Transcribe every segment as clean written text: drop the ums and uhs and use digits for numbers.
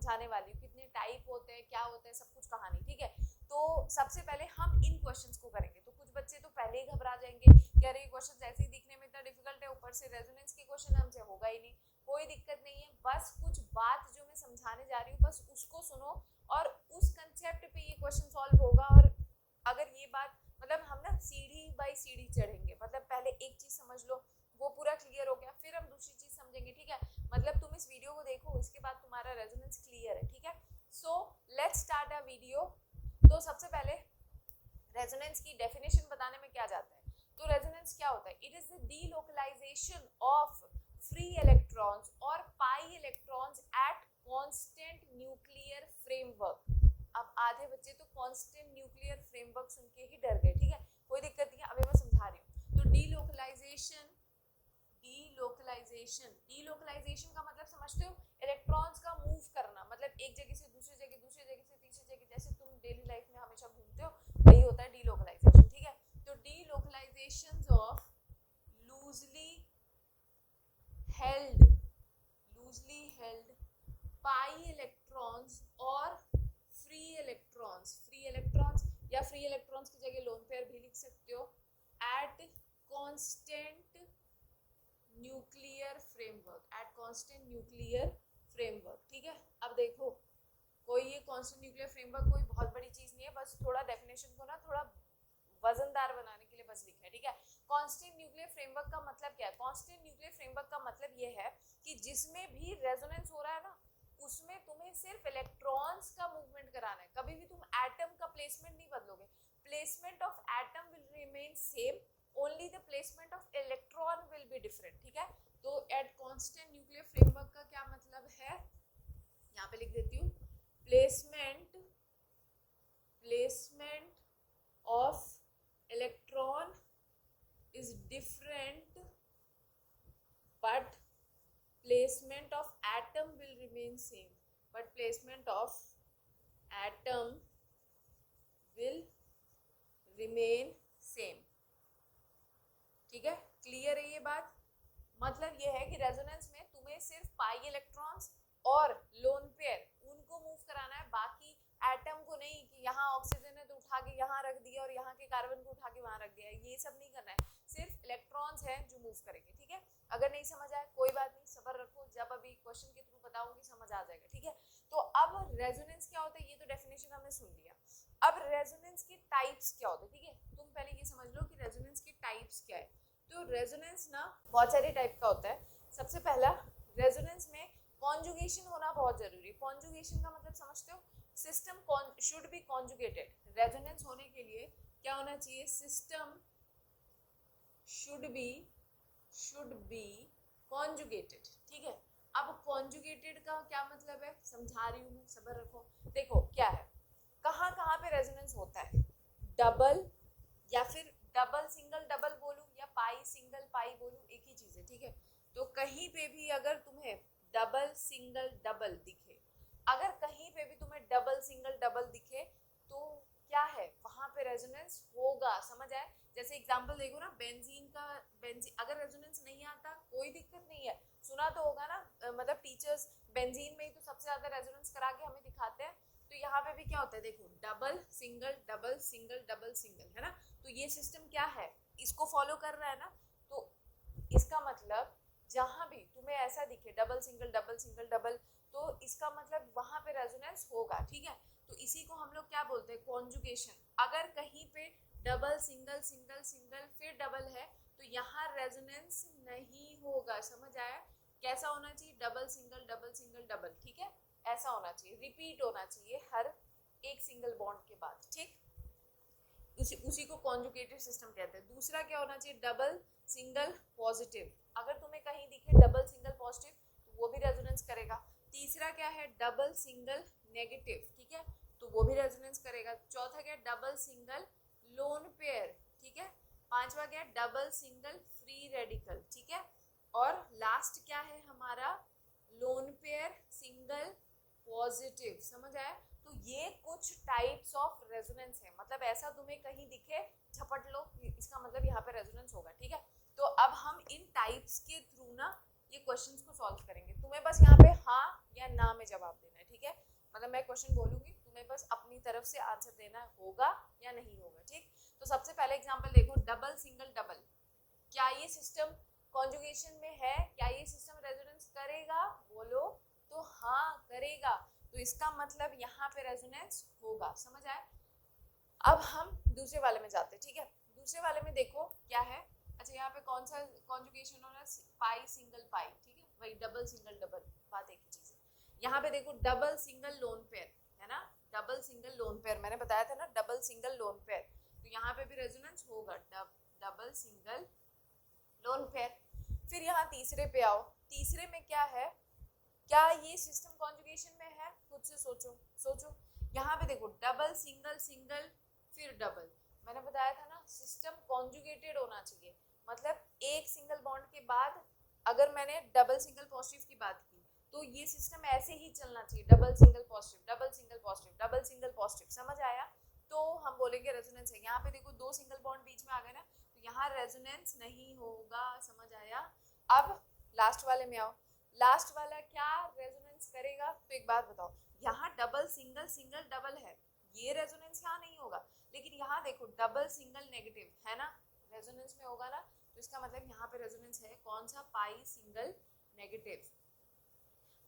समझाने वाली हूँ, कितने टाइप होते हैं, क्या होता है, सब कुछ कहानी, ठीक है। तो सबसे पहले हम इन क्वेश्चंस को करेंगे। तो कुछ बच्चे तो पहले ही घबरा जाएंगे कि अरे ये क्वेश्चन ऐसे ही दिखने में इतना डिफिकल्ट है, ऊपर से रेजोनेंस के क्वेश्चन हमसे होगा ही नहीं। कोई दिक्कत नहीं है, बस कुछ बात जो मैं समझाने जा रही हूँ बस उसको सुनो और उस कंसेप्ट पे ये क्वेश्चन सॉल्व होगा। और अगर ये बात मतलब हम ना सीढ़ी बाई सीढ़ी चढ़ेंगे, मतलब पहले एक चीज समझ लो, वो पूरा क्लियर हो गया, फिर हम दूसरी चीज समझेंगे, ठीक है। मतलब तुम इस वीडियो को देखो, इसके बाद तुम्हारा रेजोनेंस क्लियर है, ठीक है। So let's start a video. तो सबसे पहले रेजोनेंस की डेफिनेशन बताने में क्या जाता है। तो रेजोनेंस क्या होता है? It is the delocalisation of free electrons और pi electrons at constant nuclear framework. अब आधे बच्चे तो कांस्टेंट न्यूक्लियर फ्रेमवर्क सुन के ही डर गए, ठीक है, कोई दिक्कत नहीं है, अभी मैं समझा रही हूँ। तो डीलोकलाइजेशन डीलोकलाइजेशन का मतलब समझते हो? इलेक्ट्रॉन्स का मूव करना, मतलब एक जगह से दूसरी जगह, दूसरी जगह से तीसरी जगह, जैसे तुम डेली लाइफ में हमेशा घूमते हो, वही होता है डीलोकलाइजेशन, ठीक है। तो delocalisation of loosely held pi electrons और फ्री इलेक्ट्रॉन्स या फ्री इलेक्ट्रॉन्स की जगह लोन पेयर भी लिख सकते हो, एट कांस्टेंट न्यूक्लियर फ्रेमवर्क, ठीक है। अब देखो, कोई ये कांस्टेंट न्यूक्लियर फ्रेमवर्क कोई बहुत बड़ी चीज नहीं है, बस थोड़ा डेफिनेशन को ना थोड़ा वजनदार बनाने के लिए बस लिखा है, ठीक है। कांस्टेंट न्यूक्लियर फ्रेमवर्क का मतलब क्या है? कांस्टेंट न्यूक्लियर फ्रेमवर्क का मतलब ये है कि जिसमें भी रेजोनेंस हो रहा है ना, उसमें तुम्हें सिर्फ इलेक्ट्रॉन्स का मूवमेंट कराना है, कभी भी तुम एटम का प्लेसमेंट नहीं बदलोगे। Placement of atom will remain same, only the placement of electron will be different, ठीक है। तो एट कांस्टेंट न्यूक्लियर फ्रेमवर्क का क्या मतलब है, यहाँ पे लिख देती हूँ, placement of electron is different but placement of atom will remain same, but placement of atom will remain same, ठीक है। क्लियर है ये बात? मतलब ये है कि रेजोनेंस में तुम्हें सिर्फ पाई इलेक्ट्रॉन्स और लोन पेयर उनको मूव कराना है, बाकी एटम को नहीं कि यहाँ ऑक्सीजन है तो उठा के यहाँ रख दिया और यहाँ के कार्बन को उठा के वहां रख दिया, ये सब नहीं करना है, सिर्फ इलेक्ट्रॉन्स हैं जो मूव करेंगे, ठीक है। अगर नहीं समझ आए कोई बात नहीं, सब्र रखो, जब अभी क्वेश्चन के थ्रू बताऊंगी समझ आ जाएगा, ठीक है। तो अब रेजोनेंस क्या होता है, ये तो डेफिनेशन हमने सुन लिया। अब रेजोनेंस के टाइप्स क्या होते हैं, ठीक है। तुम पहले ये समझ लो कि रेजोनेंस के टाइप्स क्या है। तो रेजोनेंस ना बहुत सारे टाइप का होता है। सबसे पहला, रेजोनेंस में कॉन्जुगेशन होना बहुत जरूरी है। कॉन्जुगेशन का मतलब समझते हो? System should be conjugated. Resonance होने के लिए क्या होना चाहिए? सिस्टम शुड बी कॉन्जुगेटेड, ठीक है। अब कॉन्जुगेटेड का क्या मतलब है, समझा रही हूँ, सब्र रखो। देखो क्या है, कहाँ कहाँ पे रेजोनेंस होता है, डबल या फिर डबल सिंगल डबल बोलूं या पाई सिंगल पाई बोलूं, एक ही चीज है, ठीक है। तो कहीं पे भी अगर तुम्हें डबल सिंगल डबल दिखे, अगर कहीं पे भी तुम्हें डबल सिंगल डबल दिखे तो क्या है, वहां पे रेजोनेंस होगा, समझ आए। जैसे एग्जांपल देखो ना, बेंजीन अगर रेजोनेंस नहीं आता कोई दिक्कत नहीं है, सुना तो होगा ना, मतलब टीचर्स बेंजीन में ही तो सबसे ज्यादा रेजोनेंस करा के हमें दिखाते हैं। तो यहाँ पे भी क्या होता है, देखो, double single double single double single, है ना। तो ये सिस्टम क्या है, इसको फॉलो कर रहा है ना। तो इसका मतलब जहां भी तुम्हें ऐसा दिखे डबल सिंगल डबल, तो इसका मतलब वहां पे रेजोनेंस होगा, ठीक है। तो इसी को हम लोग क्या बोलते हैं, कॉन्जुगेशन। अगर कहीं पे डबल सिंगल सिंगल सिंगल फिर डबल है तो यहाँ रेजोनेंस नहीं होगा, समझ आया। कैसा होना चाहिए, डबल सिंगल डबल, ठीक है, ऐसा होना चाहिए, रिपीट होना चाहिए हर एक सिंगल बॉन्ड के बाद, ठीक। उसी को कॉन्जुगेटेड सिस्टम कहते हैं। दूसरा क्या होना चाहिए, डबल सिंगल पॉजिटिव। अगर तुम्हें कहीं दिखे डबल सिंगल पॉजिटिव तो वो भी रेजोनेंस करेगा। तीसरा क्या है, डबल सिंगल नेगेटिव, ठीक है, तो वो भी रेजोनेंस करेगा। चौथा क्या है, डबल सिंगल लोन पेयर, ठीक है। पांचवा क्या है, डबल सिंगल फ्री रेडिकल, ठीक है। और लास्ट क्या है हमारा, लोन पेयर सिंगल पॉजिटिव, समझ आया। तो ये कुछ टाइप्स ऑफ रेजोनेंस है, मतलब ऐसा तुम्हें कहीं दिखे झपट लो, इसका मतलब यहाँ पे रेजोनेंस होगा, ठीक है। तो अब हम इन टाइप्स के थ्रू ना ये क्वेश्चंस को सॉल्व करेंगे, तुम्हें बस यहाँ पे हाँ या ना में जवाब देना है, ठीक है। अगर मैं क्वेश्चन बोलूंगी तुम्हें बस अपनी तरफ से आंसर देना होगा या नहीं होगा, ठीक। तो सबसे पहले एग्जांपल देखो, डबल सिंगल डबल, क्या ये सिस्टम कॉन्जुगेशन में है? क्या ये सिस्टम रेजोनेंस करेगा? बोलो तो हाँ करेगा, तो इसका मतलब यहाँ पे रेजोनेंस होगा। समझ आया? अब हम दूसरे वाले में जाते हैं, ठीक है। दूसरे वाले में देखो क्या है। अच्छा, यहाँ पे कौन सा कॉन्जुगेशन हो रहा है? पाई सिंगल पाई, ठीक है, वही डबल सिंगल डबल, बात एक ही चीज है। यहाँ पे देखो डबल सिंगल लोन पेयर है ना, डबल सिंगल लोन पेयर मैंने बताया था ना, डबल सिंगल लोन पेयर, तो यहाँ पे भी रेजोनेंस होगा, डबल सिंगल लोन पेयर। फिर यहाँ तीसरे पे आओ, तीसरे में क्या है? क्या ये सिस्टम कॉन्जुगेशन में है? खुद से सोचो सोचो। यहाँ पे देखो डबल सिंगल सिंगल फिर डबल, मैंने बताया था ना सिस्टम कॉन्जुगेटेड होना चाहिए, मतलब एक सिंगल बॉन्ड के बाद अगर मैंने डबल सिंगल पॉजिटिव की बात की तो ये सिस्टम ऐसे ही चलना चाहिए, double single positive double single positive double single positive. समझ आया? तो हम बोलेंगे रेजोनेंस है। यहाँ पे देखो दो सिंगल बॉन्ड बीच में आ गए ना, तो यहाँ रेजोनेंस नहीं होगा। समझ आया? अब लास्ट वाले में आओ, लास्ट वाला क्या रेजोनेंस करेगा? तो एक बात बताओ, यहाँ डबल सिंगल सिंगल डबल है, ये रेजोनेंस यहाँ नहीं होगा, लेकिन यहाँ देखो डबल सिंगल नेगेटिव है ना, रेजोनेंस में होगा ना, तो इसका मतलब यहाँ पे रेजोनेंस है कौन सा? पाई सिंगल नेगेटिव।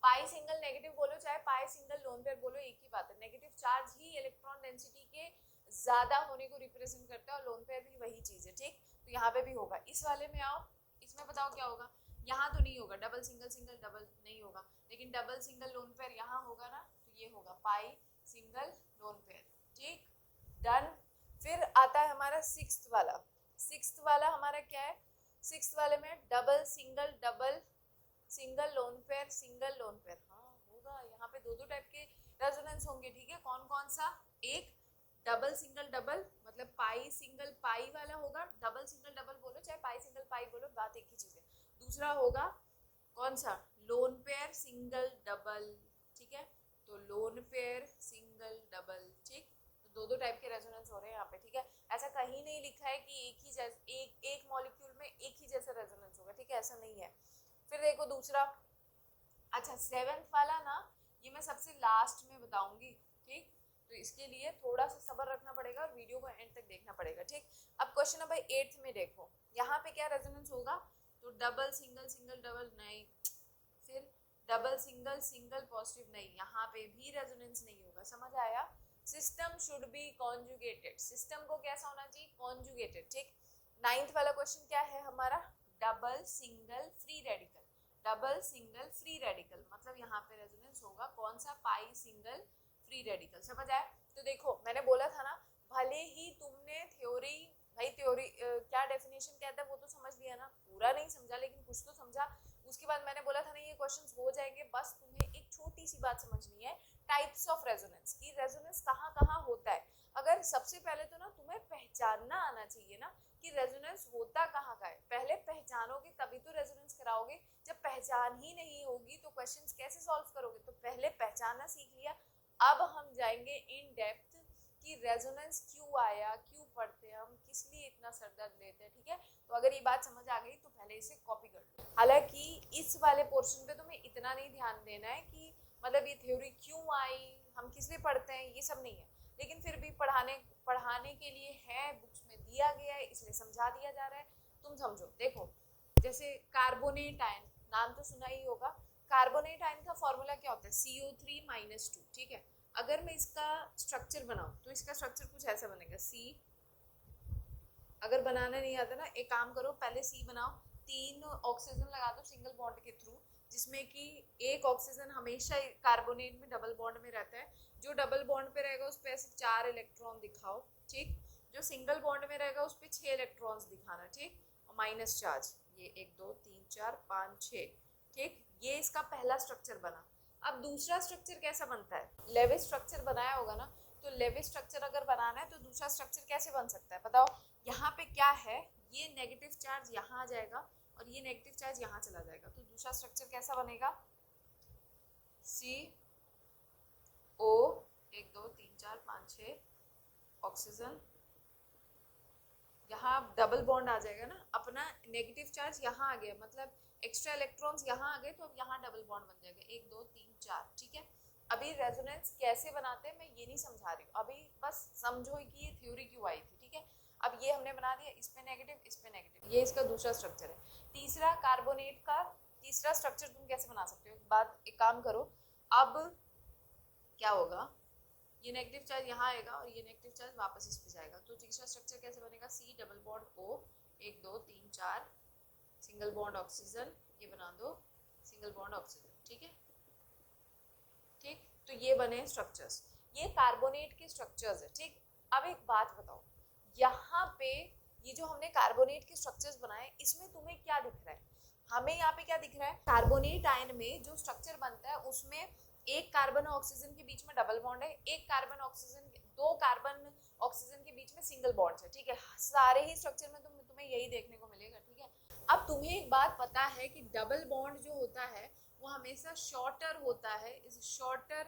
पाई सिंगल नेगेटिव बोलो चाहे पाई सिंगल लोन पेयर बोलो, एक ही बात है, नेगेटिव चार्ज ही इलेक्ट्रॉन डेंसिटी के ज्यादा होने को रिप्रेजेंट करता है और लोन पेयर भी वही चीज है, ठीक। तो यहाँ पे भी होगा। इस वाले में आओ, इसमें बताओ क्या होगा? यहाँ तो नहीं होगा, डबल सिंगल सिंगल डबल नहीं होगा, लेकिन डबल सिंगल लोन पेयर यहाँ होगा ना, तो ये होगा पाई सिंगल लोन पेयर, ठीक, डन। फिर आता है हमारा सिक्स्थ वाला। सिक्स्थ वाला हमारा क्या है? सिक्स्थ वाले में double single double single lone pair single lone pair, हाँ होगा। यहाँ पे दो दो टाइप के रेजोनेंस होंगे, ठीक है। कौन कौन सा? एक डबल सिंगल डबल, मतलब पाई सिंगल पाई वाला होगा, डबल सिंगल डबल बोलो चाहे पाई सिंगल पाई बोलो, बात एक ही चीज है। दूसरा होगा कौन सा? लोन पेयर सिंगल डबल, ठीक है, तो लोन पेयर सिंगल डबल, ठीक। तो दो दो टाइप के रेजोनेंस हो रहे हैं यहाँ पे, ठीक है। ऐसा कहीं नहीं लिखा है कि एक ही जैसे एक मॉलिक्यूल में एक ही जैसा रेजोनेंस होगा, ठीक है, ऐसा नहीं है। फिर देखो दूसरा, अच्छा सेवेंथ वाला ना, ये मैं सबसे लास्ट में बताऊंगी, ठीक, तो इसके लिए थोड़ा सा सब्र रखना पड़ेगा और वीडियो को एंड तक देखना पड़ेगा, ठीक। अब क्वेश्चन नंबर 8 में देखो, यहाँ पे क्या रेजोनेंस होगा? तो डबल सिंगल सिंगल डबल नहीं, फिर डबल सिंगल सिंगल पॉजिटिव नहीं, यहाँ पे भी रेजोनेंस नहीं होगा। समझ आया? System should be conjugated, system को कैसा होना चाहिए? कॉन्जुगेटेड, ठीक। 9th वाला क्वेश्चन क्या है हमारा? Double single free radical, double single free radical, मतलब यहाँ पे रेजोनेंस होगा कौन सा? पाई सिंगल फ्री रेडिकल। समझ आया? तो देखो मैंने बोला था ना, भले ही तुमने थ्योरी, भाई थ्योरी क्या डेफिनेशन कहता है वो तो समझ लिया ना, पूरा नहीं समझा लेकिन कुछ तो समझा। उसके बाद मैंने बोला था ना ये क्वेश्चंस हो जाएंगे, बस तुम्हें एक छोटी सी बात समझनी है, टाइप्स ऑफ रेजोनेंस की, रेजोनेंस कहाँ कहाँ होता है। अगर सबसे पहले तो ना तुम्हें पहचानना आना चाहिए ना कि रेजोनेंस होता कहाँ का है, पहले पहचानोगे तभी तो रेजोनेंस कराओगे। जब पहचान ही नहीं होगी तो क्वेश्चंस कैसे सॉल्व करोगे? तो पहले पहचानना सीख लिया, अब हम जाएंगे इन डेप्थ कि रेजोनेंस क्यों आया, क्यों पढ़ते हैं हम, किस लिए इतना सरदर्द लेते हैं, ठीक है। तो अगर ये बात समझ आ गई तो पहले इसे कॉपी कर लो। हालांकि इस वाले पोर्शन पे तुम्हें इतना नहीं ध्यान देना है कि मतलब ये थ्योरी क्यों आई, हम किस लिए पढ़ते हैं, ये सब नहीं है, लेकिन फिर भी पढ़ाने के लिए है, बुक्स में दिया गया है, इसलिए समझा दिया जा रहा है, तुम समझो। देखो जैसे कार्बोनेट आयन, नाम तो सुना ही होगा। कार्बोनेट आयन का फॉर्मूला क्या होता है? CO3 - 2, ठीक है। अगर मैं इसका स्ट्रक्चर बनाऊं तो इसका स्ट्रक्चर कुछ ऐसा बनेगा, C, अगर बनाना नहीं आता ना, एक काम करो पहले C बनाओ, 3 ऑक्सीजन लगा दो सिंगल बॉन्ड के थ्रू, जिसमें कि एक ऑक्सीजन हमेशा कार्बोनेट में डबल बॉन्ड में रहता है, जो डबल बॉन्ड पे रहेगा उस पे ऐसे 4 इलेक्ट्रॉन दिखाओ, ठीक, जो सिंगल बॉन्ड में रहेगा उस पे 6 इलेक्ट्रॉन्स दिखाना, ठीक, और माइनस चार्ज, ये 1 2 3 4 5 6, ठीक, ये इसका पहला स्ट्रक्चर बना। अब दूसरा स्ट्रक्चर कैसा बनता है? लेविस स्ट्रक्चर बनाया होगा ना, तो लेविस स्ट्रक्चर अगर बनाना है तो दूसरा स्ट्रक्चर कैसे बन सकता है बताओ? यहाँ पे क्या है, ये नेगेटिव चार्ज यहाँ आ जाएगा और ये नेगेटिव चार्ज यहाँ चला जाएगा, तो दूसरा स्ट्रक्चर कैसा बनेगा? CO 1 2 3 4 5 6 ऑक्सीजन, यहाँ डबल बॉन्ड आ जाएगा ना, अपना नेगेटिव चार्ज यहाँ आ गया, मतलब एक्स्ट्रा इलेक्ट्रॉन्स यहाँ आ गए, तो अब यहाँ डबल बॉन्ड बन जाएगा 1 2 3 4, ठीक है। अभी रेजोनेंस कैसे बनाते हैं मैं ये नहीं समझा रही हूँ, अभी बस समझो कि ये थ्योरी क्यों आई थी, ठीक है। अब ये हमने बना दिया, इस पे नेगेटिव, इस पे नेगेटिव, ये इसका दूसरा स्ट्रक्चर है। तीसरा कार्बोनेट का तीसरा स्ट्रक्चर तुम कैसे बना सकते हो, एक काम करो, अब क्या होगा, ये नेगेटिव चार्ज यहाँ आएगा और ये नेगेटिव चार्ज वापस इस पे जाएगा, तो तीसरा स्ट्रक्चर कैसे बनेगा, C double bond O, 1 2 3 4 single bond oxygen, ये बना दो सिंगल बॉन्ड ऑक्सीजन, ठीक है। ठीक, तो ये बने स्ट्रक्चर्स, ये कार्बोनेट के स्ट्रक्चर्स है, ठीक। अब एक बात बताओ, यहाँ पे ये जो हमने कार्बोनेट के स्ट्रक्चर्स बनाए, इसमें तुम्हें क्या दिख रहा है, हमें यहाँ पे क्या दिख रहा है, कार्बोनेट आयन में जो स्ट्रक्चर बनता है उसमें एक कार्बन और ऑक्सीजन के बीच में डबल बॉन्ड है, एक कार्बन ऑक्सीजन, दो कार्बन ऑक्सीजन के बीच में सिंगल बॉन्ड है, ठीक है। सारे ही स्ट्रक्चर में तुम्हें यही देखने को मिलेगा, ठीक है। अब तुम्हें एक बात पता है कि डबल बॉन्ड जो होता है वो हमेशा शॉर्टर होता है, is shorter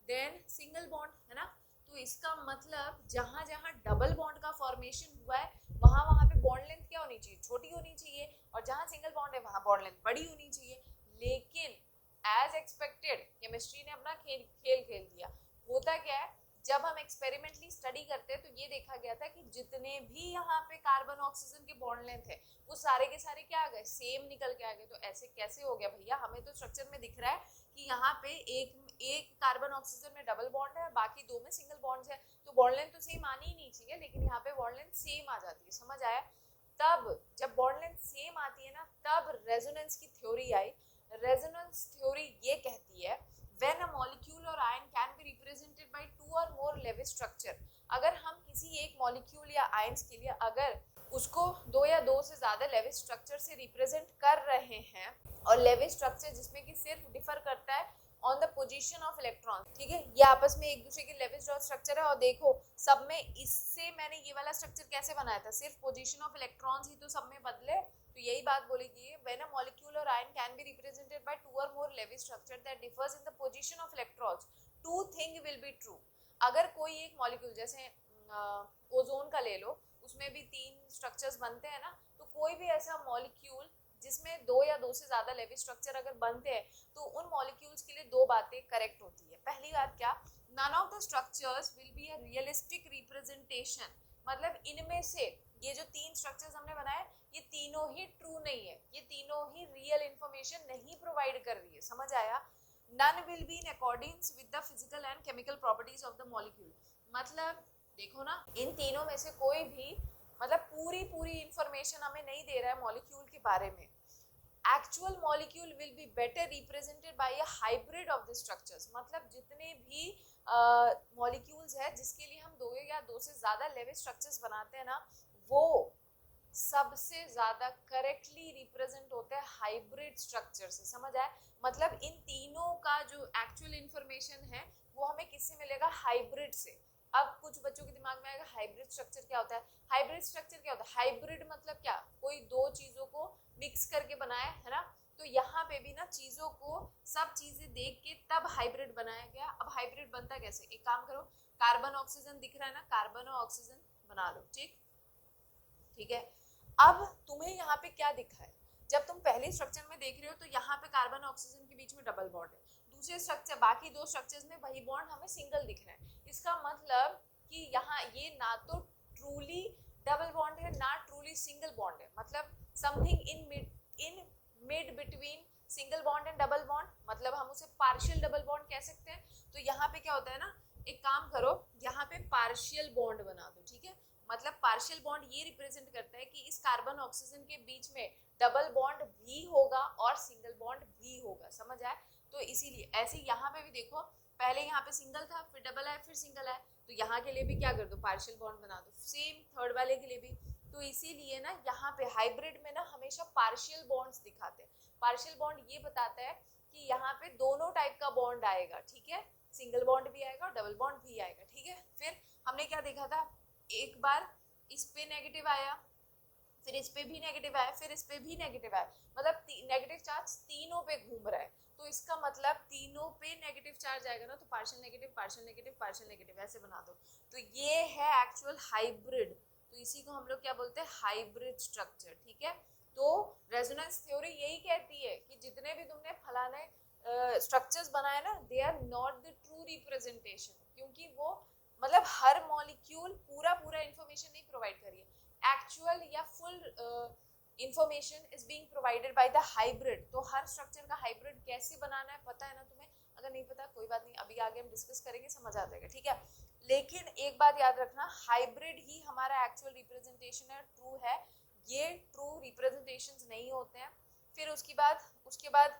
than single bond, है ना। तो इसका मतलब जहां जहां डबल बॉन्ड का फॉर्मेशन हुआ है वहां वहां पे बॉन्ड लेंथ क्या होनी चाहिए, छोटी होनी चाहिए, और जहां सिंगल बॉन्ड है वहां बॉन्ड लेंथ बड़ी होनी चाहिए। लेकिन एज एक्सपेक्टेड केमिस्ट्री ने अपना खेल खेल दिया। होता क्या है, जब हम एक्सपेरिमेंटली स्टडी करते हैं तो ये देखा गया था कि जितने भी यहाँ पे कार्बन ऑक्सीजन के बॉन्ड लेंथ है वो सारे के सारे क्या आ गए, सेम निकल के आ गए। तो ऐसे कैसे हो गया भैया, हमें तो स्ट्रक्चर में दिख रहा है कि यहाँ पे एक कार्बन ऑक्सीजन में डबल बॉन्ड है और बाकी दो में सिंगल बॉन्ड है, तो बॉन्ड लेंथ तो सेम आनी ही नहीं चाहिए, लेकिन यहाँ पे बॉन्ड लेंथ सेम आ जाती है, समझ आया। तब जब बॉन्ड लेंथ सेम आती है ना, तब रेजोनेंस की थ्योरी आई। रेजोनेंस थ्योरी ये कहती है when a molecule or ion can be represented by two or more Lewis structure, अगर हम किसी एक मॉलिक्यूल या आयंस के लिए अगर उसको दो या दो से ज्यादा लेविस स्ट्रक्चर से रिप्रेजेंट कर रहे हैं, और लेविस स्ट्रक्चर जिसमें कि सिर्फ डिफर करता है on the position of electron, ठीक है, ये आपस में एक दूसरे के लेविस स्ट्रक्चर है। और देखो सब में, इससे मैंने ये वाला स्ट्रक्चर कैसे बनाया था, सिर्फ पोजीशन ऑफ इलेक्ट्रॉन्स ही तो सब में बदले, तो यही बात बोलेगी when a molecule or ion can be represented by two or more Lewis structure that differs in the position of electrons, two thing will be true. अगर कोई एक मॉलिक्यूल, जैसे ओजोन का ले लो, उसमें भी 3 स्ट्रक्चर्स बनते हैं ना, तो कोई भी ऐसा मॉलिक्यूल जिसमें दो या दो से ज्यादा लेविस स्ट्रक्चर अगर बनते हैं तो उन मॉलिक्यूल्स के लिए दो बातें करेक्ट होती है। पहली बात क्या, none of the structures will be a realistic representation, मतलब इनमें से ये जो 3 स्ट्रक्चर्स हमने बनाए ये तीनों ही ट्रू नहीं है, ये तीनों ही रियल इंफॉर्मेशन नहीं प्रोवाइड कर रही है, समझ आया। None will be in accordings with the physical and chemical properties of the molecule, मतलब देखो ना, इन तीनों में से कोई भी मतलब पूरी इंफॉर्मेशन हमें नहीं दे रहा है मॉलिक्यूल के बारे में। Actual molecule will be better represented by a hybrid of the structures, मतलब जितने भी मॉलिक्यूल्स है जिसके लिए हम दो या दो से ज्यादा लेविस स्ट्रक्चर्स बनाते हैं ना, वो सबसे ज्यादा करेक्टली रिप्रेजेंट होते हैं हाइब्रिड स्ट्रक्चर से, समझ आए। मतलब इन तीनों का जो एक्चुअल इंफॉर्मेशन है वो हमें किससे मिलेगा, हाइब्रिड से। अब कुछ बच्चों के दिमाग में आएगा हाइब्रिड स्ट्रक्चर क्या होता है, हाइब्रिड स्ट्रक्चर क्या होता है, हाइब्रिड मतलब क्या, कोई दो चीजों को मिक्स करके बनाया है ना। तो यहाँ पे भी ना चीजों को सब चीजें देख के तब हाइब्रिड बनाया गया। अब हाइब्रिड बनता कैसे, एक काम करो, कार्बन ऑक्सीजन दिख रहा है ना, कार्बन और ऑक्सीजन बना लो, ठीक ठीक है। अब तुम्हें यहाँ पे क्या दिखा है, जब तुम पहले स्ट्रक्चर में देख रहे हो तो यहाँ पे कार्बन ऑक्सीजन के बीच में डबल बॉन्ड है, दूसरे स्ट्रक्चर बाकी दो स्ट्रक्चर्स में वही बॉन्ड हमें सिंगल दिख रहा है। इसका मतलब कि यहाँ ये ना तो ट्रूली डबल बॉन्ड है ना ट्रूली सिंगल बॉन्ड है, मतलब something in mid between single bond and double bond, मतलब हम उसे पार्शियल डबल बॉन्ड कह सकते हैं। तो यहाँ पे क्या होता है ना, एक काम करो, यहाँ पे पार्शियल बॉन्ड बना दो, ठीक है। मतलब पार्शियल बॉन्ड ये रिप्रेजेंट करता है कि इस कार्बन ऑक्सीजन के बीच में डबल बॉन्ड भी होगा और सिंगल बॉन्ड भी होगा, समझ आए। तो इसीलिए ऐसे यहाँ पे भी देखो, पहले यहाँ पे सिंगल था, फिर डबल आया, फिर सिंगल आया, तो यहाँ के लिए भी क्या कर दो, पार्शियल बॉन्ड बना दो, सेम थर्ड वाले के लिए भी। तो इसीलिए ना यहाँ पे हाइब्रिड में ना हमेशा पार्शियल बॉन्ड्स दिखाते हैं। पार्शियल बॉन्ड ये बताता है कि यहाँ पे दोनों टाइप का बॉन्ड आएगा, ठीक है, सिंगल बॉन्ड भी आएगा और डबल बॉन्ड भी आएगा, ठीक है। फिर हमने क्या देखा था, एक बार इस पे नेगेटिव आया, फिर इस पे भी नेगेटिव आया, फिर इस पे भी नेगेटिव आया, मतलब नेगेटिव चार्ज तीनों पे घूम रहा है। तो इसका मतलब तीनों पे नेगेटिव चार्ज आएगा ना, तो partial negative partial negative partial negative ऐसे बना दो। तो ये है एक्चुअल हाइब्रिड, तो इसी को हम लोग क्या बोलते हैं, हाइब्रिड स्ट्रक्चर, ठीक है। तो रेजोनेंस थ्योरी यही कहती है कि जितने भी तुमने फलाने स्ट्रक्चर्स बनाए ना, they are not the true representation, क्योंकि वो मतलब हर मॉलिक्यूल पूरा इंफॉर्मेशन नहीं प्रोवाइड करिए, एक्चुअल या full information is being provided by the hybrid. तो हर स्ट्रक्चर का हाइब्रिड कैसे बनाना है पता है ना तुम्हें? अगर नहीं पता कोई बात नहीं, अभी आगे हम डिस्कस करेंगे, समझ आ जाएगा, ठीक है। लेकिन एक बात याद रखना, हाइब्रिड ही हमारा एक्चुअल रिप्रेजेंटेशन है, ट्रू है, ये ट्रू रिप्रेजेंटेशंस नहीं होते हैं। फिर उसके बाद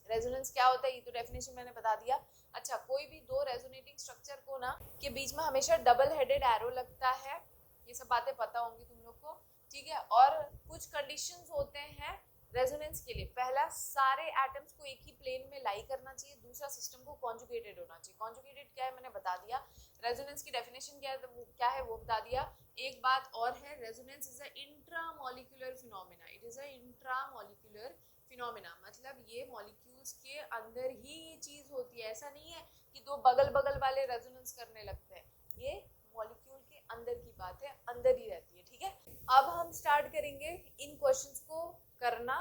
रेजोनेंस क्या होता है, ये तो डेफिनेशन मैंने बता दिया। अच्छा, कोई भी दो रेजोनेटिंग स्ट्रक्चर को ना के बीच में हमेशा डबल हेडेड एरो लगता है, ये सब बातें पता होंगी तुम लोग को, ठीक है। और कुछ कंडीशंस होते हैं रेजोनेंस के लिए, पहला सारे एटम्स को एक ही प्लेन में लाई करना चाहिए, दूसरा सिस्टम को कॉन्जुगेटेड होना चाहिए। कॉन्जुगेटेड क्या है मैंने बता दिया, रेजोनेंस की डेफिनेशन क्या है वो बता दिया। एक बात और है, resonance is a intramolecular phenomena, it is a intramolecular phenomena, मतलब ये मॉलिक्यूल्स के अंदर ही ये चीज होती है, ऐसा नहीं है कि दो बगल बगल वाले रेजोनेंस करने लगते हैं, ये मॉलिक्यूल के अंदर की बात है, अंदर ही रहती है, ठीक है। अब हम स्टार्ट करेंगे इन क्वेश्चंस को करना,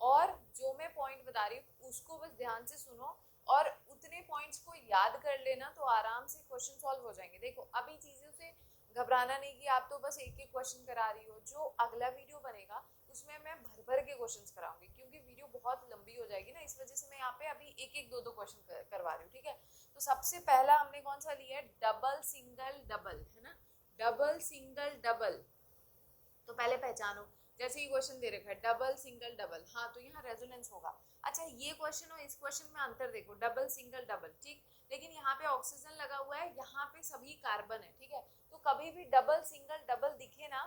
और जो मैं पॉइंट बता रही हूँ उसको बस ध्यान से सुनो और उतने पॉइंट्स को याद कर लेना, तो आराम से क्वेश्चन सॉल्व हो जाएंगे। देखो अभी चीजों से घबराना नहीं कि आप तो बस एक एक क्वेश्चन करा रही हो, जो अगला वीडियो बनेगा उसमें मैं भर भर के क्वेश्चंस कराऊंगी, क्योंकि वीडियो बहुत लंबी हो जाएगी ना, इस वजह से मैं यहाँ पे अभी एक एक दो क्वेश्चन करवा रही हूँ, ठीक है। तो सबसे पहला हमने कौन सा लिया है, डबल सिंगल डबल, है ना, डबल सिंगल डबल। तो पहले पहचानो, जैसे ही क्वेश्चन दे रखा है डबल सिंगल डबल, हाँ तो यहाँ रेजोनेंस होगा। अच्छा ये क्वेश्चन और इस क्वेश्चन में अंतर देखो, डबल सिंगल डबल, ठीक, लेकिन यहाँ पे ऑक्सीजन लगा हुआ है, यहाँ पे सभी कार्बन है, ठीक है। तो कभी भी डबल सिंगल डबल दिखे ना,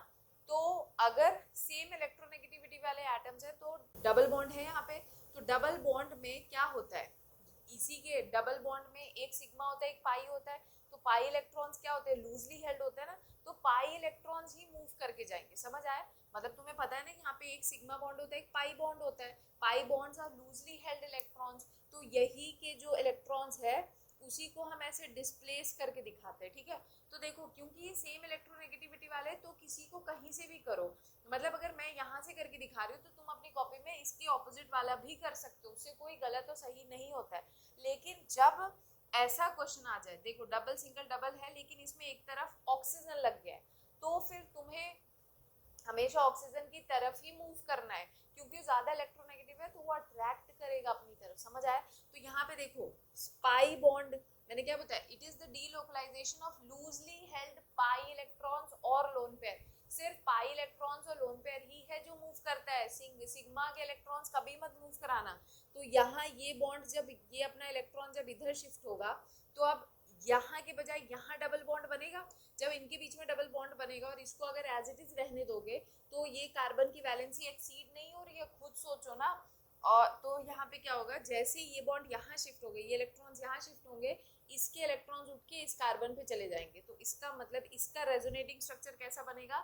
तो अगर सेम इलेक्ट्रोनेगेटिविटी वाले एटम्स है तो डबल बॉन्ड है यहाँ पे, तो डबल बॉन्ड में क्या होता है, इसी के डबल बॉन्ड में एक सिग्मा होता है एक पाई होता है, तो पाई इलेक्ट्रॉन्स क्या होते हैं, लूजली हेल्ड होते हैं ना, तो पाई इलेक्ट्रॉन्स ही मूव करके जाएंगे, समझ आया? मतलब तुम्हें पता है ना यहाँ पे एक सिग्मा बॉन्ड होता है एक पाई बॉन्ड होता है, pi bonds are loosely held electrons, तो यही के जो इलेक्ट्रॉन्स है उसी को हम ऐसे डिस्प्लेस करके दिखाते हैं, ठीक है। तो देखो क्योंकि ये सेम इलेक्ट्रोनेगेटिविटी वाले, तो किसी को कहीं से भी करो, मतलब अगर मैं यहाँ से करके दिखा रही हूँ तो तुम अपनी कॉपी में इसके ऑपोजिट वाला भी कर सकते हो, उससे कोई गलत और सही नहीं होता है। लेकिन जब ऐसा क्वेश्चन आ जाए, देखो डबल सिंगल डबल है लेकिन इसमें एक तरफ ऑक्सीजन लग गया है, तो फिर तुम्हें हमेशा ऑक्सीजन की तरफ ही मूव करना है, क्योंकि ज्यादा इलेक्ट्रोनेगेटिव है तो वो अट्रैक्ट करेगा अपनी तरफ, समझ आया? तो यहाँ पे देखो पाई बॉन्ड मैंने क्या बताया, it is the delocalisation of loosely held pi electrons और लोन पेयर, सिर्फ पाई इलेक्ट्रॉन्स और लोन पेयर ही है जो मूव करता है, सिग्मा के इलेक्ट्रॉन्स कभी मत मूव कराना। तो यहाँ ये बॉन्ड जब ये अपना इलेक्ट्रॉन जब इधर शिफ्ट होगा, तो अब यहाँ के बजाय यहाँ डबल बॉन्ड बनेगा, जब इनके बीच में डबल बॉन्ड बनेगा और इसको अगर एज इट इज रहने दोगे तो ये कार्बन की वैलेंसी एक्सीड नहीं हो रही है, खुद सोचो ना। और तो यहाँ पे क्या होगा, जैसे ये बॉन्ड यहाँ शिफ्ट हो गए, ये इलेक्ट्रॉन्स यहाँ शिफ्ट होंगे, इसके इलेक्ट्रॉन्स उठ के इस कार्बन पे चले जाएंगे, तो इसका मतलब इसका रेजोनेटिंग स्ट्रक्चर कैसा बनेगा,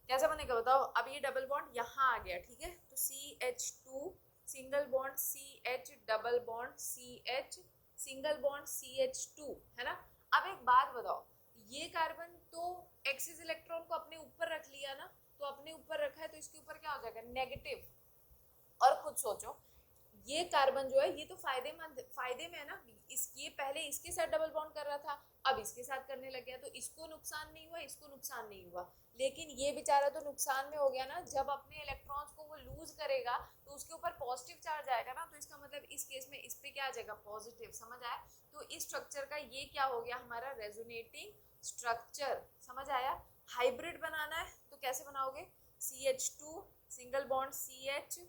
कैसा बनेगा बताओ। अब ये डबल बॉन्ड यहाँ आ गया, ठीक है, तो CH2 single bond CH double bond CH single bond CH2, है ना। अब एक बात बताओ, ये कार्बन तो एक्सिस इलेक्ट्रॉन को अपने ऊपर रख लिया ना, तो अपने ऊपर रखा है तो इसके ऊपर क्या हो जाएगा, नेगेटिव। और खुद सोचो ये कार्बन जो है ये तो फायदे में है ना, ये पहले इसके साथ डबल बॉन्ड कर रहा था, अब इसके साथ करने लग गया, तो इसको नुकसान नहीं हुआ इसको नुकसान नहीं हुआ, लेकिन ये बेचारा तो नुकसान में हो गया ना, जब अपने इलेक्ट्रॉन्स को वो लूज करेगा तो उसके ऊपर पॉजिटिव चार्ज आएगा ना, तो इसका मतलब इस केस में इस पे क्या आ जाएगा, पॉजिटिव, समझ आया? तो इस स्ट्रक्चर का ये क्या हो गया, हमारा रेजोनेटिंग स्ट्रक्चर, समझ आया? हाइब्रिड बनाना है तो कैसे बनाओगे, CH2 single bond CH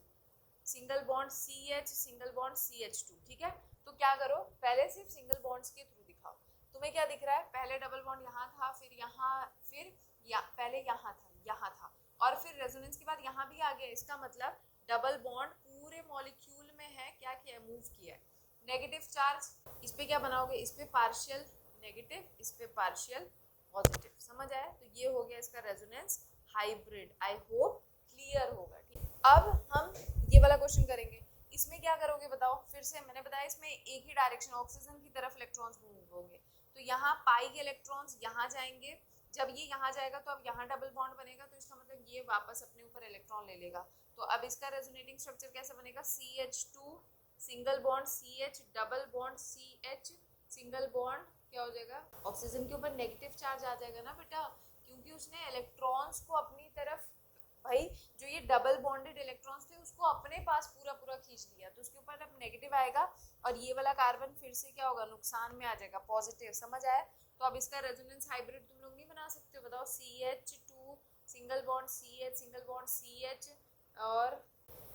single bond CH single bond CH2, ठीक है। तो क्या करो, पहले सिर्फ सिंगल बॉन्ड्स के थ्रू दिखाओ, तुम्हें क्या दिख रहा है, पहले डबल बॉन्ड यहाँ था, फिर यहाँ, फिर पहले यहाँ था और फिर रेजोनेंस के बाद यहाँ भी आ गया, इसका मतलब डबल बॉन्ड पूरे मॉलिक्यूल में है, क्या किया है, मूव किया है। नेगेटिव चार्ज, इस पे क्या बनाओगे, इस पे पार्शियल नेगेटिव, इस पे पार्शियल पॉजिटिव, समझ आया? तो ये हो गया इसका resonance hybrid, I hope clear होगा, ठीक। अब हम ये वाला क्वेश्चन करेंगे, इसमें क्या करोगे बताओ, फिर से मैंने बताया इसमें एक ही डायरेक्शन ऑक्सीजन की तरफ इलेक्ट्रॉन्स मूव होंगे, तो यहाँ पाई के इलेक्ट्रॉन्स यहाँ जाएंगे, जब ये यहाँ जाएगा तो अब यहाँ डबल बॉन्ड बनेगा, तो इसका मतलब ये वापस अपने ऊपर इलेक्ट्रॉन ले लेगा, तो अब इसका रेजोनेटिंग स्ट्रक्चर कैसे बनेगा, CH2 single bond CH, double bond CH, single bond क्या हो जाएगा, ऑक्सीजन के ऊपर नेगेटिव चार्ज आ जाएगा ना बेटा, क्योंकि उसने इलेक्ट्रॉन्स को अपनी तरफ, भाई जो ये डबल बॉन्डेड इलेक्ट्रॉन्स थे उसको अपने पास पूरा पूरा खींच लिया, तो उसके ऊपर अब नेगेटिव आएगा और ये वाला कार्बन फिर से क्या होगा, नुकसान में आ जाएगा, पॉजिटिव। समझ आया? तो अब इसका रेजोनेंस हाइब्रिड तुम लोग नहीं बना सकते हो, बताओ CH2 single bond CH, single bond CH और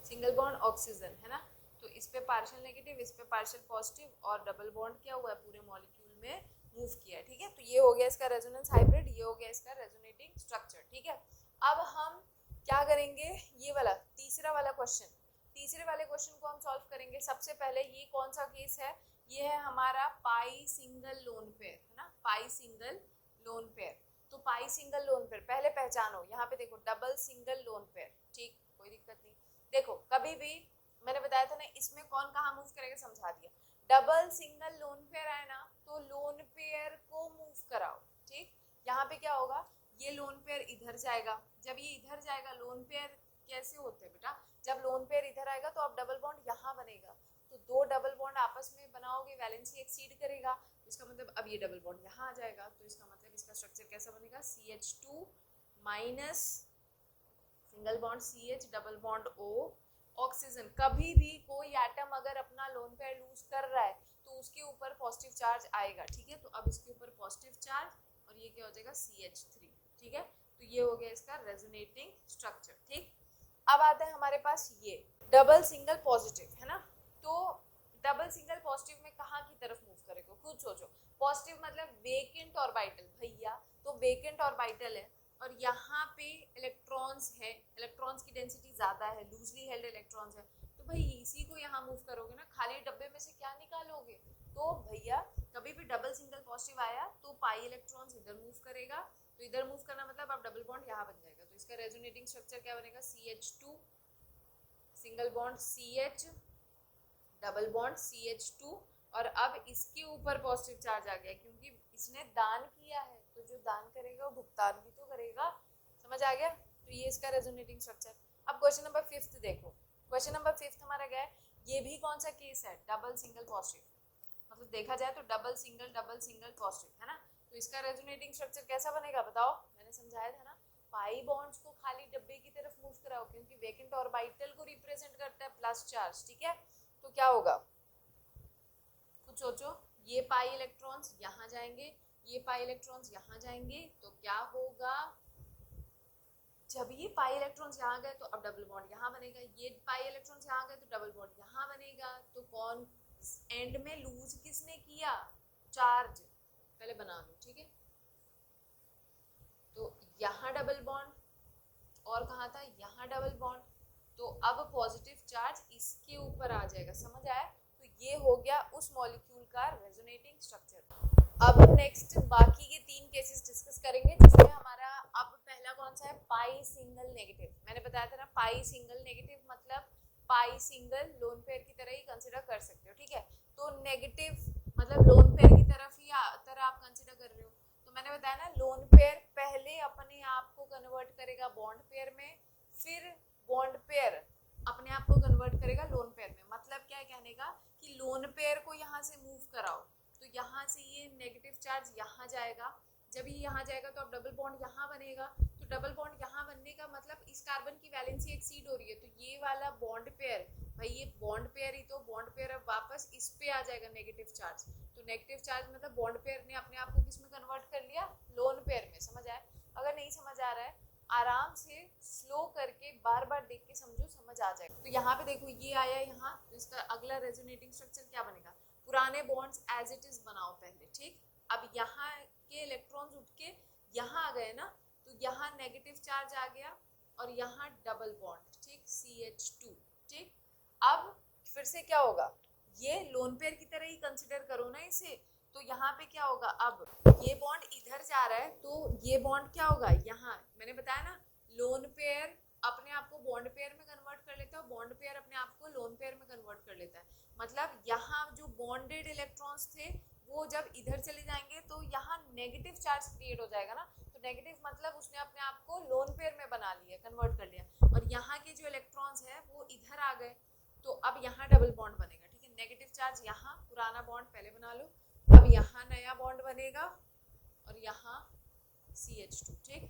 सिंगल बॉन्ड ऑक्सीजन, है ना। तो इस पे पार्शियल नेगेटिव, इस पे पार्शियल पॉजिटिव और डबल बॉन्ड क्या हुआ है, पूरे मॉलिक्यूल में मूव किया है। ठीक है, तो ये हो गया इसका रेजोनेंस हाइब्रिड, ये हो गया इसका रेजोनेटिंग स्ट्रक्चर। ठीक है, अब हम क्या करेंगे, ये वाला तीसरा वाला क्वेश्चन, तीसरे वाले क्वेश्चन को हम सॉल्व करेंगे। सबसे पहले ये कौन सा केस है, ये है हमारा पाई सिंगल लोन पेयर, है ना, पाई सिंगल लोन पेयर। तो पाई सिंगल लोन पेयर पहले पहचानो, यहाँ पे देखो डबल सिंगल लोन पेयर, ठीक, कोई दिक्कत नहीं। देखो कभी भी मैंने बताया था ना, इसमें कौन कहाँ मूव करेगा समझा दिया। डबल सिंगल लोन पेयर है ना, तो लोन पेयर को मूव कराओ। ठीक, यहाँ पे क्या होगा, ये लोन पेयर इधर जाएगा, जब ये इधर जाएगा, लोन पेयर कैसे होते हैं बेटा, जब लोन पेयर इधर आएगा तो अब डबल बॉन्ड यहाँ बनेगा, तो दो डबल बॉन्ड आपस में बनाओगे, वैलेंसी एक्सीड करेगा, तो इसका मतलब अब ये डबल बॉन्ड यहाँ आ जाएगा, तो इसका मतलब इसका स्ट्रक्चर कैसा बनेगा, CH2 minus single bond CH, double bond O, oxygen. कभी भी कोई एटम अगर अपना लोन पेयर लूज कर रहा है तो उसके ऊपर पॉजिटिव चार्ज आएगा। ठीक है, तो अब इसके ऊपर पॉजिटिव चार्ज और ये क्या हो जाएगा, CH3। ठीक है, तो ये हो गया इसका रेजोनेटिंग स्ट्रक्चर। ठीक, अब आता है हमारे पास ये डबल सिंगल पॉजिटिव, है ना। तो डबल सिंगल पॉजिटिव में कहाँ की तरफ मूव करेगा, खुद सोचो। पॉजिटिव मतलब वेकेंट ऑर्बिटल भैया, तो वेकेंट ऑर्बिटल है और यहाँ पे इलेक्ट्रॉन्स है, इलेक्ट्रॉन्स की डेंसिटी ज्यादा है, लूजली हेल्ड इलेक्ट्रॉन्स है, तो भाई इसी को यहाँ मूव करोगे ना, खाली डब्बे में से क्या निकालोगे। तो भैया कभी भी डबल सिंगल पॉजिटिव आया तो पाई इलेक्ट्रॉन्स इधर मूव करेगा, तो इधर मूव करना मतलब अब डबल बॉन्ड यहाँ बन जाएगा, तो इसका रेजोनेटिंग स्ट्रक्चर क्या बनेगा, CH2 single bond CH, double bond CH2 और अब इसके ऊपर पॉजिटिव चार्ज आ गया क्योंकि इसने दान किया है, तो जो दान करेगा वो भुगतान भी तो करेगा। समझ आ गया? तो ये इसका रेजोनेटिंग स्ट्रक्चर। अब क्वेश्चन नंबर 5 देखो, क्वेश्चन नंबर 5 हमारा क्या है, ये भी कौन सा केस है, डबल सिंगल पॉजिटिव, मतलब देखा जाए तो डबल सिंगल पॉजिटिव, है ना। तो इसका रेजोनेटिंग स्ट्रक्चर कैसा बनेगा बताओ, मैंने समझाया था ना, पाई बॉन्ड्स को खाली डब्बे की तरफ मूव कराओ क्योंकि वेकेंट ऑर्बिटल को रिप्रेजेंट करता है प्लस चार्ज। ठीक है, तो क्या होगा, कुछ सोचो, ये पाई इलेक्ट्रॉन्स यहाँ जाएंगे, ये पाई इलेक्ट्रॉन्स यहाँ जाएंगे, तो क्या होगा, जब ये पाई इलेक्ट्रॉन्स यहाँ गए तो अब डबल बॉन्ड यहाँ बनेगा, ये पाई इलेक्ट्रॉन्स यहाँ गए तो डबल बॉन्ड यहाँ बनेगा, तो कौन एंड में लूज किसने किया, चार्ज, पहले बना लो। ठीक है, तो यहाँ डबल बॉन्ड और कहाँ था, यहाँ डबल बॉन्ड, तो अब पॉजिटिव चार्ज इसके ऊपर आ जाएगा। समझ आया? तो ये हो गया उस मॉलिक्यूल का रेजोनेटिंग स्ट्रक्चर। अब नेक्स्ट बाकी के 3 केसेस डिस्कस करेंगे, जिसमें हमारा अब पहला कौन सा है, पाई सिंगल नेगेटिव। मैंने बताया था ना, पाई सिंगल नेगेटिव मतलब पाई सिंगल लोन पेयर की तरह ही कंसिडर कर सकते हो। ठीक है, तो नेगेटिव मतलब लोन पेयर की तरफ ही तरह आप कंसिडर कर रहे हो, तो मैंने बताया ना, लोन पेयर पहले अपने आप को कन्वर्ट करेगा बॉन्ड पेयर में, फिर बॉन्ड पेयर अपने आप को कन्वर्ट करेगा लोन पेयर में। मतलब क्या है कहने का, कि लोन पेयर को यहाँ से मूव कराओ, तो यहाँ से ये नेगेटिव चार्ज यहाँ जाएगा, जब ये यहाँ जाएगा तो अब डबल बॉन्ड यहाँ बनेगा, तो डबल बॉन्ड यहाँ बनने का मतलब इस कार्बन की वैलेंसी एक्सीड हो रही है, तो ये वाला बॉन्ड पेयर, भाई ये बॉन्ड पेयर ही तो, बॉन्ड पेयर अब वापस इस पे आ जाएगा नेगेटिव चार्ज, तो नेगेटिव चार्ज मतलब बॉन्ड पेयर ने अपने आप को किस में कन्वर्ट कर लिया, लोन पेयर में। समझ आया? अगर नहीं समझ आ रहा है, आराम से स्लो करके बार बार देख के समझो, समझ आ जाएगा। तो यहाँ पे देखो ये आया यहाँ, तो इसका अगला रेजोनेटिंग स्ट्रक्चर क्या बनेगा, पुराने बॉन्ड्स एज इट इज बनाओ पहले। ठीक, अब यहाँ के इलेक्ट्रॉन्स उठ के यहाँ आ गए ना, तो यहाँ नेगेटिव चार्ज आ गया और यहाँ डबल बॉन्ड, ठीक, CH2। ठीक, अब फिर से क्या होगा, ये लोन पेयर की तरह ही कंसिडर करो ना इसे, तो यहाँ पे क्या होगा, अब ये बॉन्ड इधर जा रहा है तो ये बॉन्ड क्या होगा, यहाँ मैंने बताया ना, लोन पेयर अपने आप को बॉन्ड पेयर में कन्वर्ट कर लेता है, बॉन्ड पेयर अपने आप को लोन पेयर में कन्वर्ट कर लेता है। मतलब यहाँ जो बॉन्डेड इलेक्ट्रॉन्स थे वो जब इधर चले जाएंगे तो यहाँ नेगेटिव चार्ज क्रिएट हो जाएगा ना, तो नेगेटिव मतलब उसने अपने आप को लोन पेयर में बना लिया, कन्वर्ट कर लिया, और यहाँ के जो इलेक्ट्रॉन्स है वो इधर आ गए, तो अब यहाँ डबल बॉन्ड बनेगा। ठीक है, चार्ज यहाँ, पुराना बॉन्ड पहले बना लो, अब यहाँ नया बॉन्ड बनेगा और यहाँ CH2, ठीक।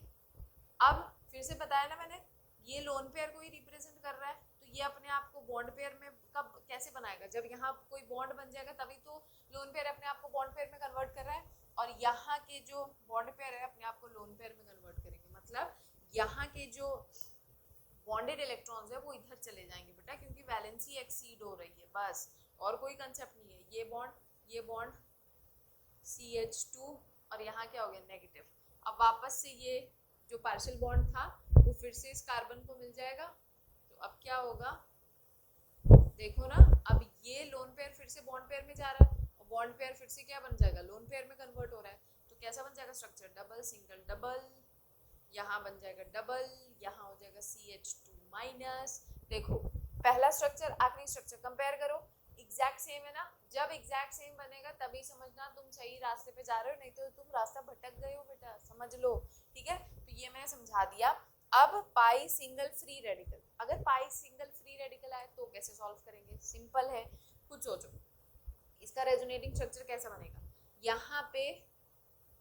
अब फिर से बताया ना मैंने, ये लोन पेयर को ही रिप्रेजेंट कर रहा है, तो ये अपने आप को बॉन्ड पेयर में कब कैसे बनाएगा, जब यहाँ कोई बॉन्ड बन जाएगा तभी तो लोन पेयर अपने आप को बॉन्ड पेयर में कन्वर्ट कर रहा है, और यहाँ के जो बॉन्ड पेयर है अपने आप को लोन पेयर में कन्वर्ट करेंगे, मतलब यहाँ के जो बॉन्डेड इलेक्ट्रॉन्स है वो इधर चले जाएंगे बेटा, क्योंकि वैलेंसी एक्सीड हो रही है, बस और कोई कंसेप्ट नहीं है। ये बॉन्ड CH2 और यहाँ क्या हो गया नेगेटिव। अब वापस से ये जो पार्शियल बॉन्ड था वो फिर से इस कार्बन को मिल जाएगा, तो अब क्या होगा देखो ना, अब ये लोन पेयर फिर से बॉन्ड पेयर में जा रहा है और बॉन्ड पेयर फिर से क्या बन जाएगा, लोन पेयर में कन्वर्ट हो रहा है, तो कैसा बन जाएगा स्ट्रक्चर, डबल सिंगल डबल, यहाँ बन जाएगा डबल, यहाँ हो जाएगा CH2 माइनस। देखो पहला स्ट्रक्चर आखिरी स्ट्रक्चर कंपेयर करो, एग्जैक्ट सेम है ना, जब एग्जैक्ट सेम बनेगा तभी समझना तुम सही रास्ते पे जा रहे हो, नहीं तो तुम रास्ता भटक गए हो बेटा, समझ लो, ठीक है। तो ये मैंने समझा दिया। अब पाई सिंगल फ्री रेडिकल, अगर पाई सिंगल फ्री रेडिकल आए तो कैसे सॉल्व करेंगे, सिंपल है, कुछ सोचो इसका रेजोनेटिंग स्ट्रक्चर कैसा बनेगा, यहाँ पे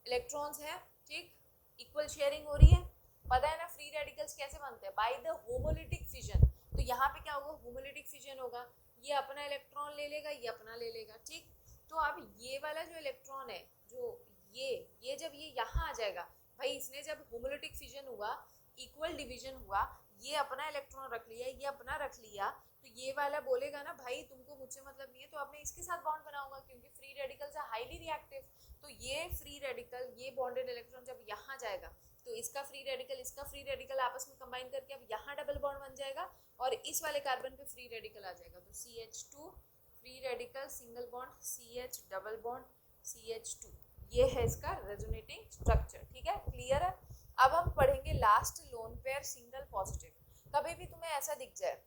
इलेक्ट्रॉन्स है, ठीक, इक्वल शेयरिंग हो रही है, पता है ना फ्री रेडिकल्स कैसे बनते हैं, बाय द होमोलिटिक फिजन, तो यहाँ पे क्या होगा होमोलिटिक फिजन होगा, ये अपना इलेक्ट्रॉन ले लेगा, ये अपना ले लेगा, ठीक। तो अब ये वाला जो इलेक्ट्रॉन है, जो ये जब ये यहाँ आ जाएगा, भाई इसने जब होमोलिटिक फिजन हुआ, इक्वल डिवीजन हुआ, ये अपना इलेक्ट्रॉन रख लिया, ये अपना रख लिया, तो ये वाला बोलेगा ना भाई तुमको मुझसे मतलब नहीं है, तो अब मैं इसके साथ बॉन्ड बनाऊंगा, क्योंकि free radicals are highly reactive, तो ये फ्री रेडिकल, ये बॉन्डेड इलेक्ट्रॉन जब यहाँ जाएगा तो इसका फ्री रेडिकल आपस में कंबाइन करके अब यहाँ डबल बॉन्ड बन जाएगा और इस वाले कार्बन पे फ्री रेडिकल आ जाएगा, तो CH2 free radical single bond CH double bond CH2, ये है इसका रेजोनेटिंग स्ट्रक्चर, ठीक है, क्लियर है। अब हम पढ़ेंगे last lone pair single positive, कभी भी तुम्हें ऐसा दिख जाए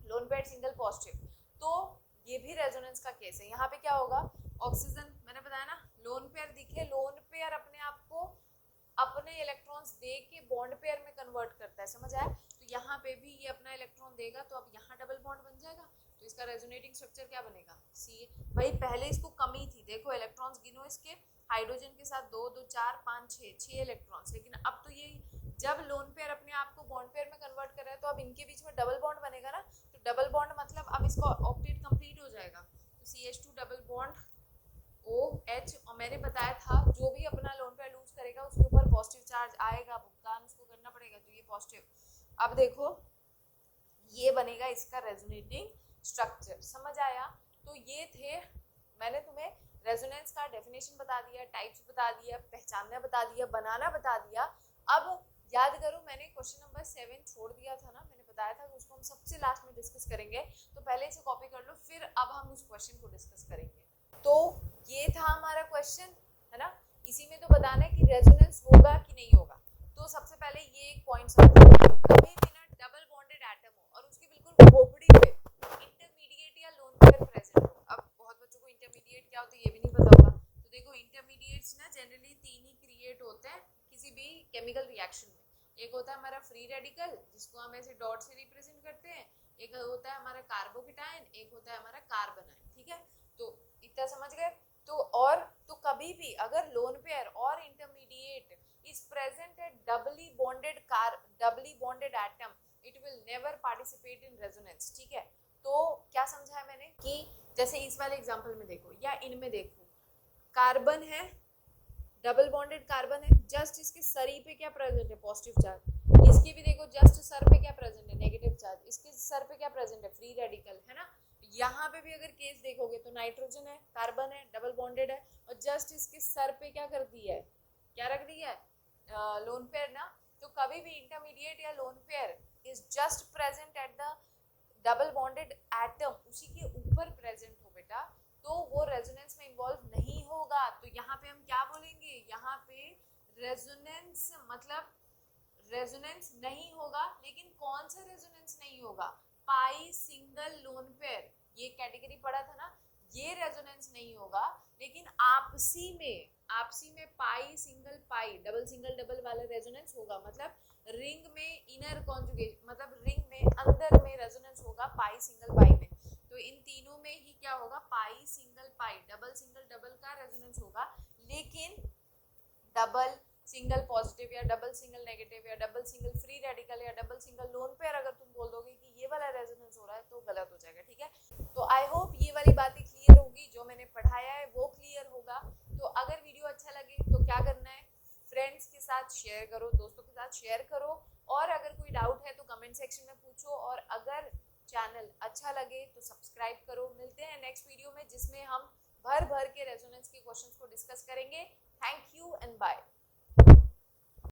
लोन पेयर सिंगल पॉजिटिव तो ये भी रेजोनेंस का केस है, यहाँ पे क्या होगा ऑक्सीजन, मैंने बताया ना लोन पेयर दिखे, लोन पेयर अपने आप को अपने इलेक्ट्रॉन्स दे के बॉन्ड पेयर में कन्वर्ट करता है, समझ आया, तो यहाँ पे भी ये अपना इलेक्ट्रॉन देगा तो अब यहाँ डबल बॉन्ड बन जाएगा, तो इसका रेजोनेटिंग स्ट्रक्चर क्या बनेगा सी, भाई पहले इसको कमी थी, देखो इलेक्ट्रॉन्स गिनो इसके, हाइड्रोजन के साथ 2 2 4 5 6 इलेक्ट्रॉन्स, लेकिन अब तो ये जब लोन पेयर अपने आप को बॉन्ड पेयर में कन्वर्ट कर रहा है तो अब इनके बीच में डबल बॉन्ड बनेगा ना, तो डबल बॉन्ड मतलब अब इसका ऑक्टेट कंप्लीट हो जाएगा, तो CH2 डबल बॉन्ड OH, और मैंने बताया था जो भी अपना लोन पेयर लूज करेगा उसके ऊपर पॉजिटिव चार्ज आएगा, भुगतान उसको करना पड़ेगा, तो ये पॉजिटिव। अब देखो ये बनेगा इसका रेजोनेटिंग स्ट्रक्चर, समझ आया। तो ये थे, मैंने तुम्हें रेजोनेंस का डेफिनेशन बता दिया, टाइप्स बता दिया, पहचानना बता दिया, बनाना बता दिया। अब याद करो मैंने क्वेश्चन नंबर 7 छोड़ दिया था ना, मैंने बताया था कि उसको हम सबसे लास्ट में डिस्कस करेंगे, तो पहले इसे कॉपी कर लो, फिर अब हम उस क्वेश्चन को डिस्कस करेंगे। तो ये था हमारा क्वेश्चन, है ना, इसी में तो बताना है कि रेजोनेंस होगा कि नहीं होगा। तो सबसे पहले ये एक पॉइंट समझो, कभी भी ना डबल बॉन्डेड एटम हो और उसके बिल्कुल खोपड़ी पे इंटरमीडिएट या लोन पेयर प्रेजेंट हो। अब बहुत बच्चों को इंटरमीडिएट क्या होता है ये भी नहीं पता होगा, तो देखो इंटरमीडिएट्स ना जनरली 3 ही क्रिएट होते हैं किसी भी केमिकल रिएक्शन में, एक होता है हमारा फ्री रेडिकल जिसको हम ऐसे डॉट से रिप्रेजेंट करते हैं, एक होता है हमारा कार्बोकेटायन, एक होता है हमारा कार्बन आयन, ठीक है, तो इतना समझ गए। तो और तो कभी भी अगर लोन पेयर और intermediate is present at doubly bonded atom, it will never participate in resonance, ठीक है। तो क्या समझा है मैंने कि जैसे इस वाले एग्जांपल में देखो या इनमें देखो, कार्बन है, डबल बॉन्डेड कार्बन है, जस्ट इसके सरी पे क्या प्रेजेंट है पॉजिटिव चार्ज, इसके भी देखो जस्ट सर पे क्या प्रेजेंट है नेगेटिव चार्ज, इसके सर पे क्या प्रेजेंट है फ्री रेडिकल, है ना। यहाँ पे भी अगर केस देखोगे तो नाइट्रोजन है, कार्बन है, डबल बॉन्डेड है, और जस्ट इसके सर पे क्या कर दिया है, क्या रख दिया है लोन पेयर ना। तो कभी भी इंटरमीडिएट या lone pair is just present at the double bonded atom, उसी के ऊपर प्रेजेंट हो बेटा, तो वो रेजोनेंस में इन्वॉल्व नहीं होगा। तो यहाँ पे हम क्या बोलेंगे, यहाँ पे रेजोनेंस मतलब रेजोनेंस नहीं होगा, लेकिन कौन सा रेजोनेंस नहीं होगा, पाई सिंगल लोन पेयर, ये कैटेगरी पढ़ा था ना, ये रेजोनेंस नहीं होगा, लेकिन आपसी में पाई सिंगल पाई, डबल सिंगल डबल वाला रेजोनेंस होगा, मतलब रिंग में इनर कॉन्जुगेशन, मतलब रिंग में अंदर में रेजोनेंस होगा पाई सिंगल पाई में। तो इन तीनों में ही क्या होगा, पाई पाई सिंगल पाई, डबल सिंगल डबल का रेजोनेंस होगा, लेकिन डबल सिंगल पॉजिटिव या डबल सिंगल नेगेटिव या डबल सिंगल फ्री रेडिकल या डबल सिंगल लोन पेयर अगर तुम बोल दोगे कि ये वाला रेजोनेंस हो रहा है तो गलत हो जाएगा, ठीक है। तो आई होप ये वाली बातें क्लियर होगी, जो मैंने पढ़ाया है वो क्लियर होगा। तो अगर वीडियो अच्छा लगे तो क्या करना है, फ्रेंड्स के साथ शेयर करो, दोस्तों के साथ शेयर करो, और अगर कोई डाउट है तो कमेंट सेक्शन में पूछो, और अगर चैनल अच्छा लगे तो सब्सक्राइब करो। मिलते हैं नेक्स्ट वीडियो में जिसमें हम भर भर के रेजोनेंस के क्वेश्चंस को डिस्कस करेंगे। Thank you and bye.